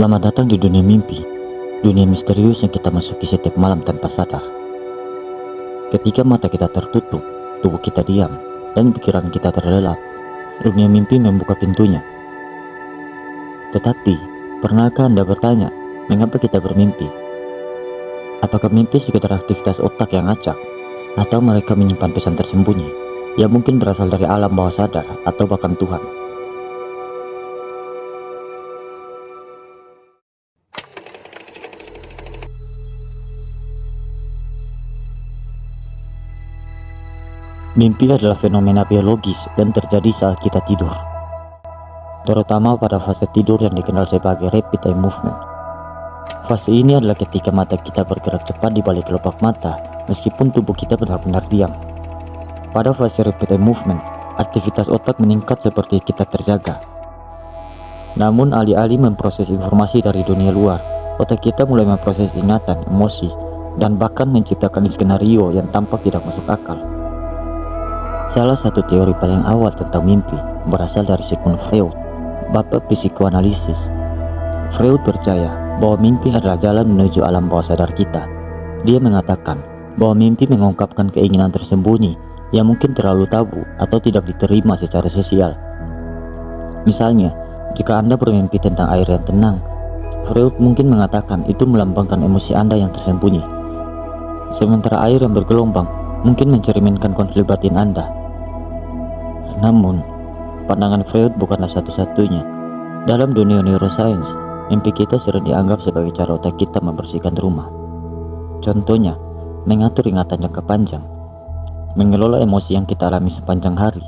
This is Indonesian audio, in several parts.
Selamat datang di dunia mimpi, dunia misterius yang kita masuki setiap malam tanpa sadar. Ketika mata kita tertutup, tubuh kita diam, dan pikiran kita terlelap, dunia mimpi membuka pintunya. Tetapi, pernahkah Anda bertanya, mengapa kita bermimpi? Apakah mimpi sekedar aktivitas otak yang acak, atau mereka menyimpan pesan tersembunyi yang mungkin berasal dari alam bawah sadar atau bahkan Tuhan? Mimpi adalah fenomena biologis yang terjadi saat kita tidur, terutama pada fase tidur yang dikenal sebagai rapid eye movement. Fase ini adalah ketika mata kita bergerak cepat di balik kelopak mata meskipun tubuh kita benar-benar diam. Pada fase rapid eye movement, aktivitas otak meningkat seperti kita terjaga. Namun alih-alih memproses informasi dari dunia luar, otak kita mulai memproses ingatan, emosi, dan bahkan menciptakan skenario yang tampak tidak masuk akal. Salah satu teori paling awal tentang mimpi berasal dari Sigmund Freud, bapak psikoanalisis. Freud percaya bahwa mimpi adalah jalan menuju alam bawah sadar kita. Dia mengatakan bahwa mimpi mengungkapkan keinginan tersembunyi yang mungkin terlalu tabu atau tidak diterima secara sosial. Misalnya, jika Anda bermimpi tentang air yang tenang, Freud mungkin mengatakan itu melambangkan emosi Anda yang tersembunyi. Sementara air yang bergelombang mungkin mencerminkan konflik batin Anda. Namun, pandangan Freud bukanlah satu-satunya. Dalam dunia neuroscience, mimpi kita sering dianggap sebagai cara otak kita membersihkan rumah. Contohnya, mengatur ingatan jangka panjang, mengelola emosi yang kita alami sepanjang hari,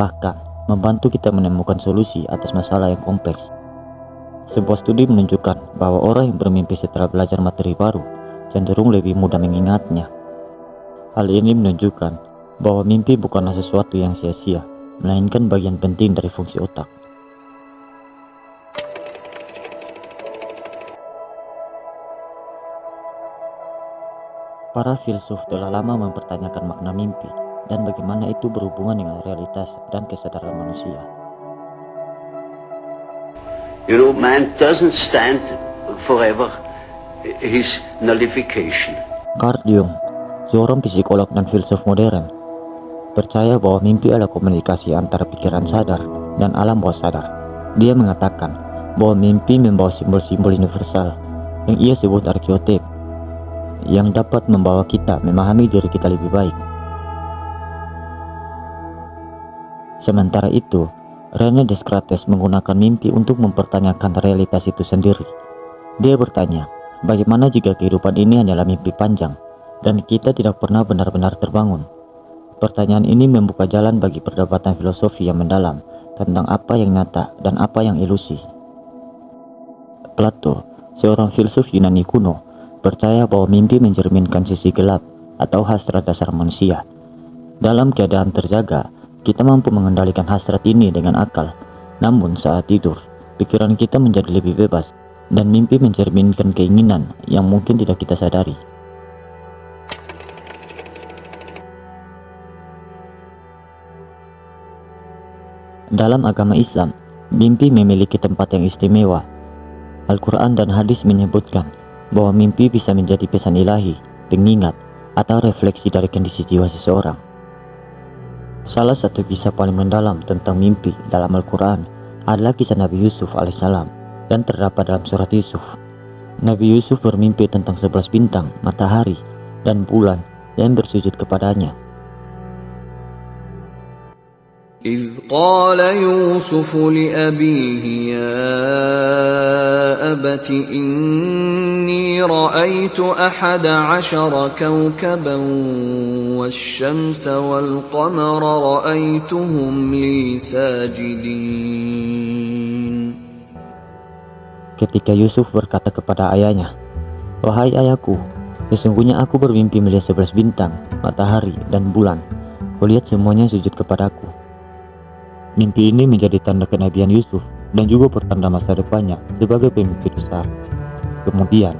bahkan membantu kita menemukan solusi atas masalah yang kompleks. Sebuah studi menunjukkan bahwa orang yang bermimpi setelah belajar materi baru cenderung lebih mudah mengingatnya. Hal ini menunjukkan bahwa mimpi bukanlah sesuatu yang sia-sia, melainkan bagian penting dari fungsi otak. Para filsuf telah lama mempertanyakan makna mimpi dan bagaimana itu berhubungan dengan realitas dan kesadaran manusia. Man doesn't stand forever his nullification. Carl Jung, seorang psikolog dan filsuf modern, percaya bahwa mimpi adalah komunikasi antara pikiran sadar dan alam bawah sadar. Dia mengatakan bahwa mimpi membawa simbol-simbol universal yang ia sebut archetype, yang dapat membawa kita memahami diri kita lebih baik. Sementara itu, René Descartes menggunakan mimpi untuk mempertanyakan realitas itu sendiri. Dia bertanya, bagaimana jika kehidupan ini hanyalah mimpi panjang dan kita tidak pernah benar-benar terbangun? Pertanyaan ini membuka jalan bagi perdebatan filosofi yang mendalam tentang apa yang nyata dan apa yang ilusi. Plato, seorang filsuf Yunani kuno, percaya bahwa mimpi mencerminkan sisi gelap atau hasrat dasar manusia. Dalam keadaan terjaga, kita mampu mengendalikan hasrat ini dengan akal. Namun saat tidur, pikiran kita menjadi lebih bebas dan mimpi mencerminkan keinginan yang mungkin tidak kita sadari. Dalam agama Islam, mimpi memiliki tempat yang istimewa. Al-Quran dan hadis menyebutkan bahwa mimpi bisa menjadi pesan ilahi, pengingat, atau refleksi dari kondisi jiwa seseorang. Salah satu kisah paling mendalam tentang mimpi dalam Al-Quran adalah kisah Nabi Yusuf alaihissalam dan terdapat dalam surat Yusuf. Nabi Yusuf bermimpi tentang 11 bintang, matahari, dan bulan yang bersujud kepadanya. إذ قال يوسف لأبيه يا أبت إني رأيت 11 كوكبا والشمس والقمر رأيتهم لي ساجدين. Ketika Yusuf berkata kepada ayahnya, "Wahai ayahku, sesungguhnya aku bermimpi melihat 11 bintang, matahari, dan bulan. Kulihat semuanya sujud kepadaku." Mimpi ini menjadi tanda kenabian Yusuf dan juga pertanda masa depannya sebagai pemimpin besar. Kemudian,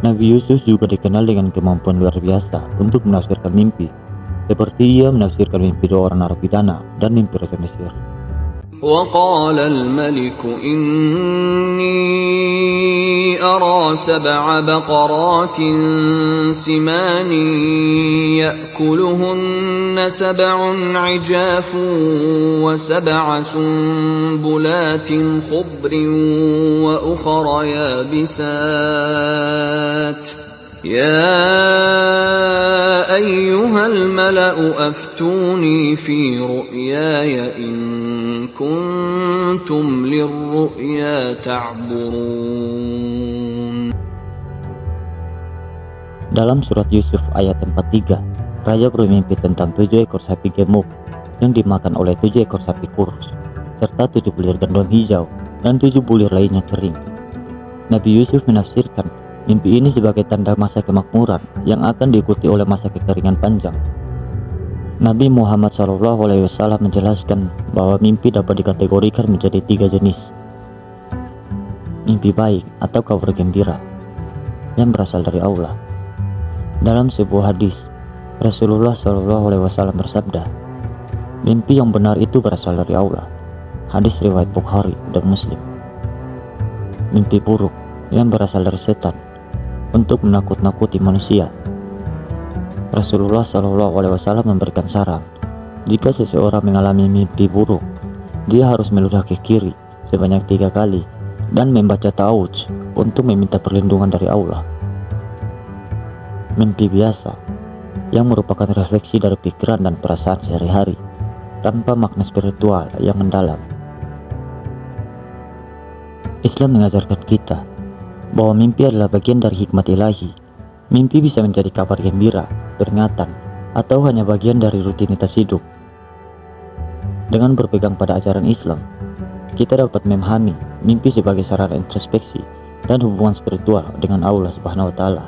Nabi Yusuf juga dikenal dengan kemampuan luar biasa untuk menafsirkan mimpi, seperti ia menafsirkan mimpi 2 orang narapidana dan mimpi Raja Mesir. وقال الملك إني أرى 7 بقرات سمان يأكلهن 7 عجاف و7 سنبلات خضر وأخر يابسات يا أيها الملأ أفتوني في رؤياي إن كنتم للرؤيا تعبرون. Dalam surat Yusuf ayat 43, raja bermimpi tentang 7 ekor sapi gemuk yang dimakan oleh 7 ekor sapi kurus, serta 7 bulir gandum hijau dan 7 bulir lainnya kering. Nabi Yusuf menafsirkan mimpi ini sebagai tanda masa kemakmuran yang akan diikuti oleh masa kekeringan panjang. Nabi Muhammad SAW menjelaskan bahwa mimpi dapat dikategorikan menjadi 3 jenis. Mimpi baik atau kabar gembira yang berasal dari Allah. Dalam sebuah hadis, Rasulullah SAW bersabda, mimpi yang benar itu berasal dari Allah. Hadis riwayat Bukhari dan Muslim. Mimpi buruk yang berasal dari setan untuk menakut-nakuti manusia. Rasulullah SAW memberikan saran, jika seseorang mengalami mimpi buruk, dia harus meludah ke kiri sebanyak 3 kali dan membaca ta'awudz untuk meminta perlindungan dari Allah. Mimpi biasa yang merupakan refleksi dari pikiran dan perasaan sehari-hari tanpa makna spiritual yang mendalam. Islam mengajarkan kita bahwa mimpi adalah bagian dari hikmat ilahi. Mimpi bisa menjadi kabar gembira, peringatan, atau hanya bagian dari rutinitas hidup. Dengan berpegang pada ajaran Islam, kita dapat memahami mimpi sebagai sarana introspeksi dan hubungan spiritual dengan Allah Subhanahu wa Ta'ala.